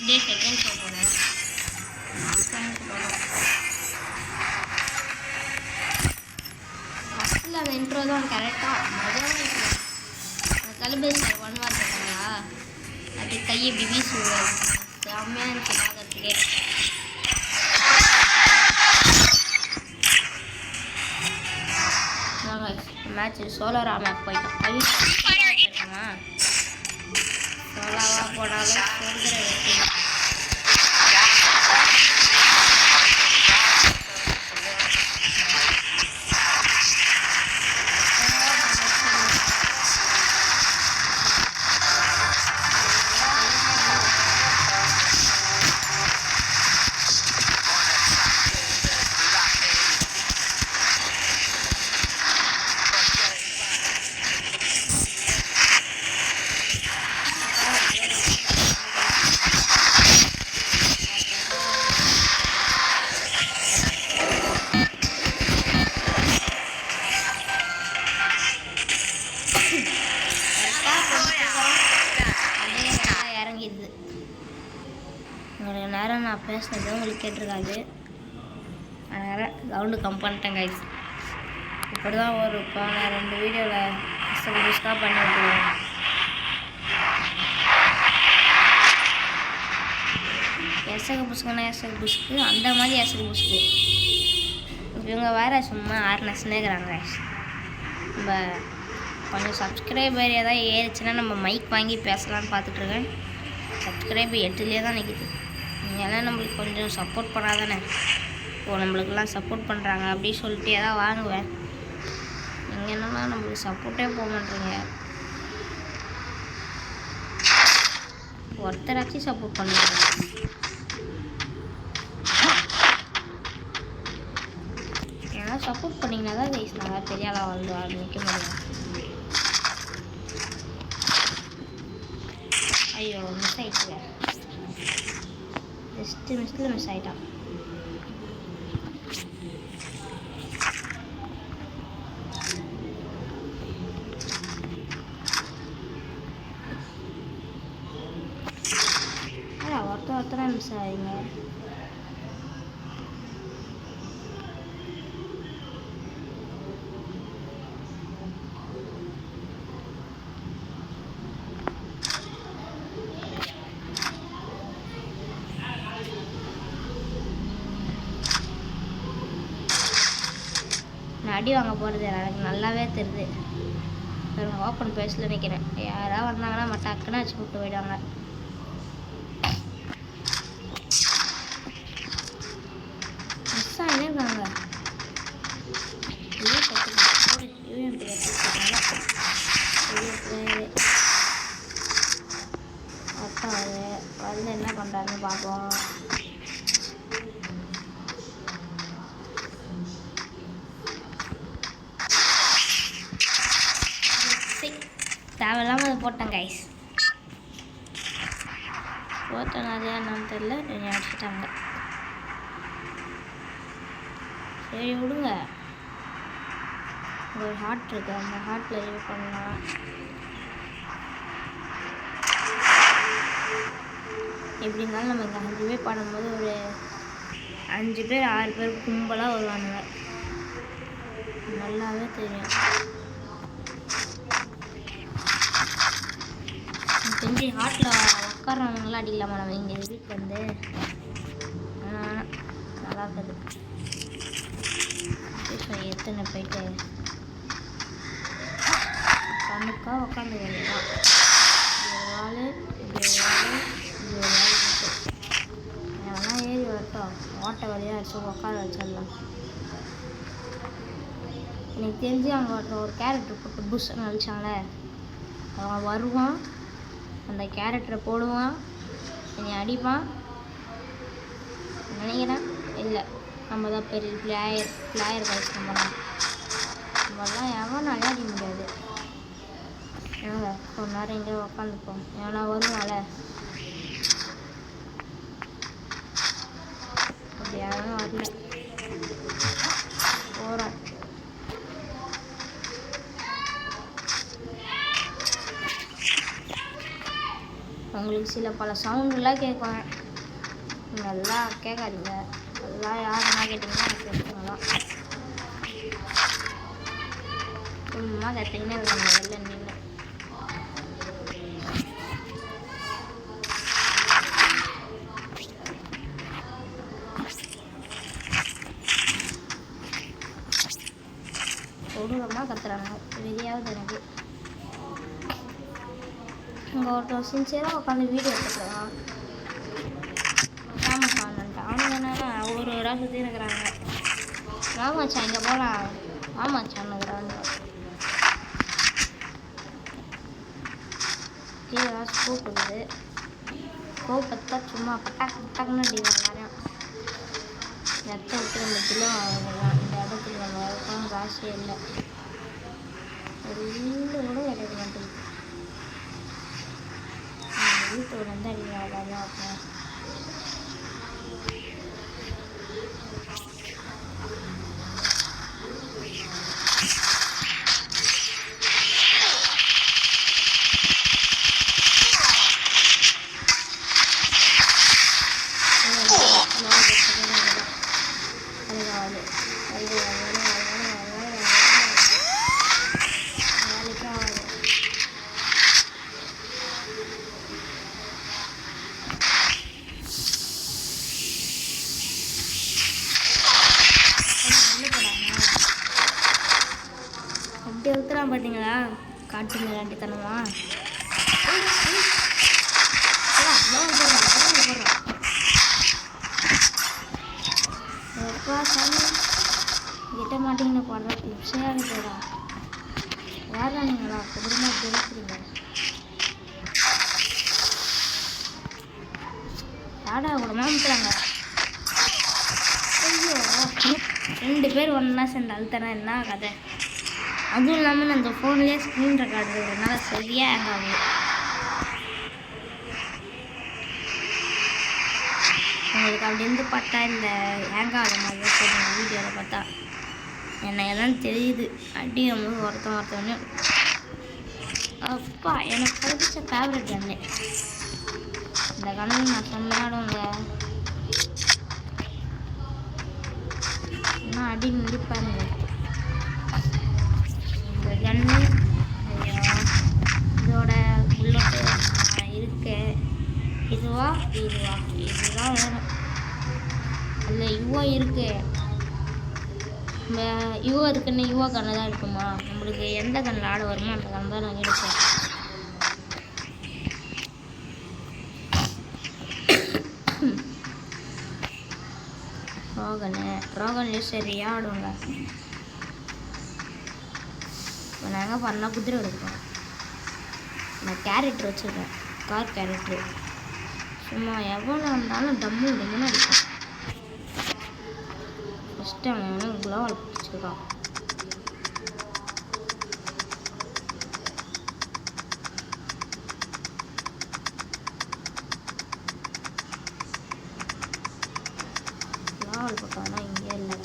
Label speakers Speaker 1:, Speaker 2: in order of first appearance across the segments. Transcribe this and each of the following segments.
Speaker 1: இதே second show போனேன். ஃபஸ்ட்டில் அந்த இன்ட்ரோ தான் கரெக்டாக மொதல் தளபதி சார் 1 வார் போட்டாங்களா, அது கையை இப்படி வீசுவார். செம்மையாக இருந்துச்சு பார்க்கறதுக்கே. மேட்ச் சோலரா மேப் போயிட்டோம். சோலாவா போனாலும் சொல்கிற வெற்றி. உங்களுக்கு நேரம் நான் பேசினது உங்களுக்கு கேட்டிருக்காது, அதனால் ரவுண்டு கம் பண்ணிட்டேன் கைஸ். இப்படி தான் ஒரு நான் 2 வீடியோவில் புஷ்காக பண்ணி விட்டுருவேன். எசகு புஷ்கு அந்த மாதிரி எசகு புஷ்கு. இவங்க வேறு சும்மா ஆர்னஸ்னே இருக்கிறாங்க கைஸ். நம்ம கொஞ்சம் சப்ஸ்கிரைபர் ஏதாவது ஏறிச்சுன்னா நம்ம மைக் வாங்கி பேசலான்னு பார்த்துட்ருக்கேன். சப்ஸ்கிரைபர் 8லேயே தான் நிற்கிது. நீங்கள்லாம் நம்மளுக்கு கொஞ்சம் சப்போர்ட் பண்ணாதானே. நம்மளுக்கெல்லாம் சப்போர்ட் பண்ணுறாங்க அப்படின்னு சொல்லிட்டு ஏதாவது வாங்குவேன். நீங்கள் என்னன்னா நம்மளுக்கு சப்போர்ட்டே போக மாட்டேறீங்க. ஒருத்தராச்சும் சப்போர்ட் பண்ணுவாங்க. ஏன்னா சப்போர்ட் பண்ணிங்கன்னா தான் கைஸ் நல்லா பெரிய ஆளாக வந்து ஆரம்பிக்க முடியும். ஐயோ மிஸ் ஆகிடுச்சுங்க. மிஸ்ஸில் மிஸ் ஆகிட்டான். ஒருத்தராக மிஸ் ஆகிங்க. அடி வாங்க போகிறது எனக்கு நல்லாவே தெரியுது. ஓப்பன் பேஸில் நிற்கிறேன். யாராவது வந்தாங்கன்னா நம்ம டக்குன்னு வச்சு விட்டு போயிடுவாங்க. மிஸ் ஆகினே இருக்காங்க. அப்பா வந்து என்ன பண்ணுறாருன்னு பார்ப்போம். தேவையில்லாமல் அதை போட்டேன் கைஸ். போட்டேன் அதே என்னன்னு தெரியல, என்னை அடிச்சிட்டாங்க. சரி விடுங்க. ஒரு ஹார்ட் இருக்குது, அந்த ஹார்ட்டில் ரிவ்யூ பண்ணலாம். எப்படி இருந்தாலும் நம்ம இங்கே 5 பேர் பண்ணும்போது ஒரு 5 பேர் 6 பேர் கும்பலாக வருவானுங்க. நல்லாவே தெரியும். தெரிஞ்சு ஹாட்டில் உட்காரவங்களாம் அடிக்கலாமா நம்ம இங்கே வீட்டுக்கு வந்து? நல்லா இருக்குது. எத்தனை போயிட்டு கண்ணுக்கா உட்காந்து வேண்டியதான். இதெல்லாம் ஏறி வரட்டும். ஓட்டை வழியாக அடிச்சு உட்கார வச்சிடலாம். எனக்கு தெரிஞ்சு அவங்க ஒரு கேரக்டர் போட்டு புஷ்ன்னு அடிச்சாங்களே, அவன் வருவான், அந்த கேரக்டரை போடுவான், என்னை அடிப்பான் நினைக்கிறேன். இல்லை, நம்ம தான் பெரிய பிளேயர் கைஸ். நம்மலாம் எவனாலே அடிக்க முடியாது. ஏங்க ஒரு நேரம் எங்கேயோ உட்காந்துப்போம். ஏன்னா வருவான்ல, அப்படி யாரும் வரல. போகிறோம். உங்களுக்கு சில பல சவுண்டெலாம் கேட்கும், நல்லா கேட்காதீங்க. அதெல்லாம் யாருன்னா கேட்டிங்கன்னா கேட்குறதான். சும்மா கத்திங்கன்னா இருக்காங்க வெளில நின்று. கொடூரமாக கத்துறாங்க, வெளியாவது எனக்கு. இங்கே ஒருத்தர் சின்சியராக உட்காந்து வீடியோ எடுத்துக்கிறான். ஃபேமஸ் ஆனன்ட்டு அவனுங்க என்னன்னா ஒரு இடம் சுற்றி இருக்கிறாங்க. ஆமாச்சா இங்கே போகலாம், ஆமாச்சான்னுக்குறாங்க. கீழே ஸ்கூப் இருக்குது, ஸ்கூப் பார்த்தா சும்மா பட்டாக்கு பட்டாக்குன்னு அடிக்கிறாங்க நிறையா. இடத்த விட்டு நம்ம கிலோ இந்த இடத்துக்கு நம்ம இருக்கணும் ராசியே இல்லை. ஒரு வீடு கூட கிடைக்க மாட்டேங்குது. வீட்டோட வந்து அடிக்கிறாங்க நிறையா இருக்கும். அப்படி இருக்கிறான் பார்த்தீங்களா காட்டு மிராண்டித்தனமா. எப்பா சாமி கிட்ட மாட்டிங்கன்னு போடுற டிப்ஸையாக போடா. யாரா நீங்களா குடும்பமாக தெரிவிக்கிறீங்க? யாடா கூட மாமிக்கிறாங்க. ஐயோ 2 பேர் ஒன்றா சேர்ந்து அழுத்தனா என்ன கதை. அதுவும் இல்லாமல் நான் இந்த ஃபோன்லேயே ஸ்க்ரீன் ரெக்கார்டு இருக்கிறதுனால சரியாக ஹேங் ஆகுது. உங்களுக்கு அப்படி இருந்து பார்த்தா இந்த ஹேங் ஆகிற மாதிரி தான் சொல்லுங்கள். வீடியோவில் பார்த்தா என்ன எல்லாம் தெரியுது. அடிக்கும் போது ஒருத்தவொன்னே அப்பா எனக்கு பிடிச்ச ஃபேவரட் கன்னு இந்த கண்ணு. நான் சொன்னாடுங்க இன்னும் அடி முடிப்பாருங்க இந்த கன்னு. இதோட புல்லட்டு இருக்கு. இதுதான் வேணும். அதில் யுவா இருக்கு. யுவா இருக்குன்னு யுவா கண்ணு தான் இருக்குமா? நம்மளுக்கு எந்த கண்ணில் ஆட வருமோ அந்த கண்ணு தான் நாங்கள் எடுப்போம். ரோகன்லேயே சரியாக ஆடுவோங்க. இப்போ நாங்கள் பண்ணால் குதிரை எடுப்போம். நான் கேரக்டர் வச்சுருக்கேன், கார் கேரக்டர். சும்மா எவ்வளோ இருந்தாலும் டம்முன்னு அடிப்போம். ஃபஸ்ட்டு அவன் குளோவால் பிடிச்சிருக்கான். குளோவால் பக்கானா இங்கே இல்லை.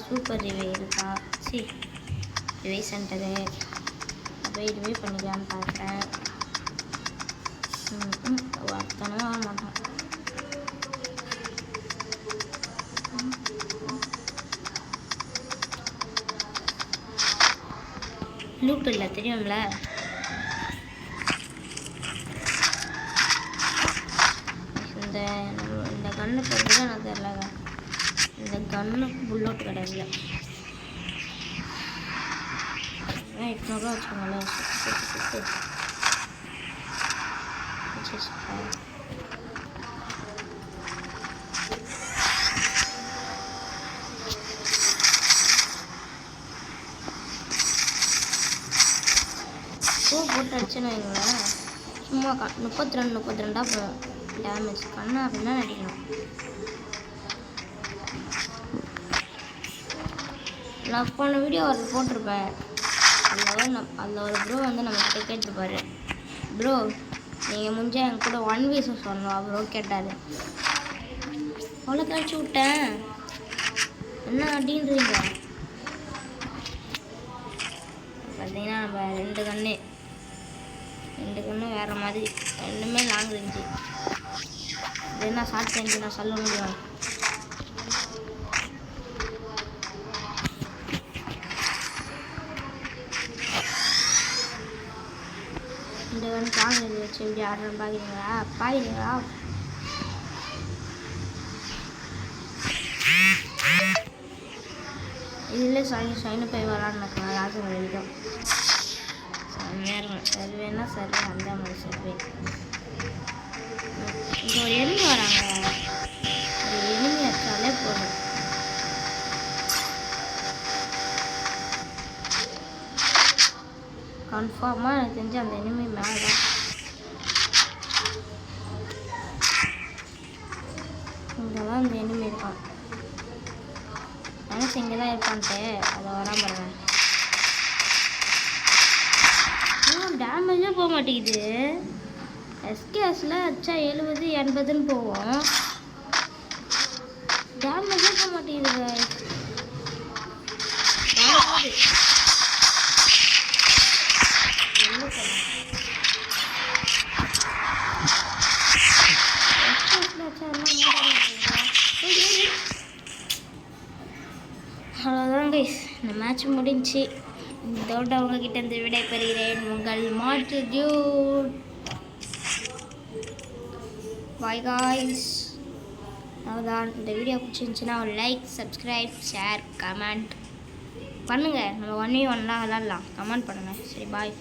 Speaker 1: சூப்பர் ரிவே இருக்கா? ரிவே சென்டரு அப்படியே ரிவே பண்ணிக்கலான்னு பார்க்குறேன். அத்தனை ஆக மாட்டான். லூட் இல்லை தெரியும்ல. இந்த கண்ணு பற்றி நான் தெரியல. இந்த கண்ணுக்கு புல்லோட்டு கிடையாது. 800 ரூபா வச்சுக்கோங்களேன். போட்டு அடிச்சுன்னு வைங்களேன். சும்மா 32 போகும் டேமேஜ். கண்ணா அப்படின்னா நடிக்கணும். நான் போன வீடியோ அதில் போட்டிருப்பேன். அதில் ஒரு ப்ரோ வந்து நம்மக்கிட்ட கேட்டிருப்பாரு, ப்ரோ நீங்கள் முடிஞ்சா என் கூட 1v சொல்லணும் ப்ரோ கேட்டார். அவ்வளோ கழிச்சு விட்டேன். என்ன அப்படின்றீங்க? பார்த்தீங்கன்னா நம்ம ரெண்டு கன்று வேறு மாதிரி ரெண்டுமே லாங் ரேஞ்சு. இது என்ன ஷார்ட் ரேஞ்சு நான் சொல்ல முடியும். இந்த கன்று லாங் ரேஞ்சு வச்சு எப்படி ஆடுறேன்னு பார்க்குறீங்களா? இதில் சைனு போய் விளாட்னாக்கா ராஜன் வரைக்கும் செம்மையாக சர்வேன்னா சர்வே அந்த மாதிரி சர்வே. இங்கே ஒரு எனிமி வராங்க. ஒரு எனிமி வச்சாலே போதும். கன்ஃபார்மாக எனக்கு தெரிஞ்சு அந்த எனிமி மேலே தான். இங்கே தான் அந்த எனிமி இருக்கான். நினச்சி இங்கே தான் இருப்பான்ட்டு அதை வராம பாருங்க. டேமேஜே போக மாட்டேங்குது. எஸ்கேஸில் அச்சா 70-80ன்னு போவோம். டேமேஜே போக மாட்டேங்குது. அவ்வளோதான் கைஸ், இந்த மேட்ச் முடிஞ்சு. இதோட உங்ககிட்ட இருந்து விடை பெறுகிறேன். உங்கள் மாற்று டியூட். Bye guys. அவ்வளோதான். இந்த வீடியோ பிடிச்சிருந்துச்சுன்னா ஒரு லைக், சப்ஸ்கிரைப், ஷேர், கமெண்ட் பண்ணுங்கள். நம்ம 1v1லாம் விளாட்லாம். கமெண்ட் பண்ணுங்கள். சரி, பாய்.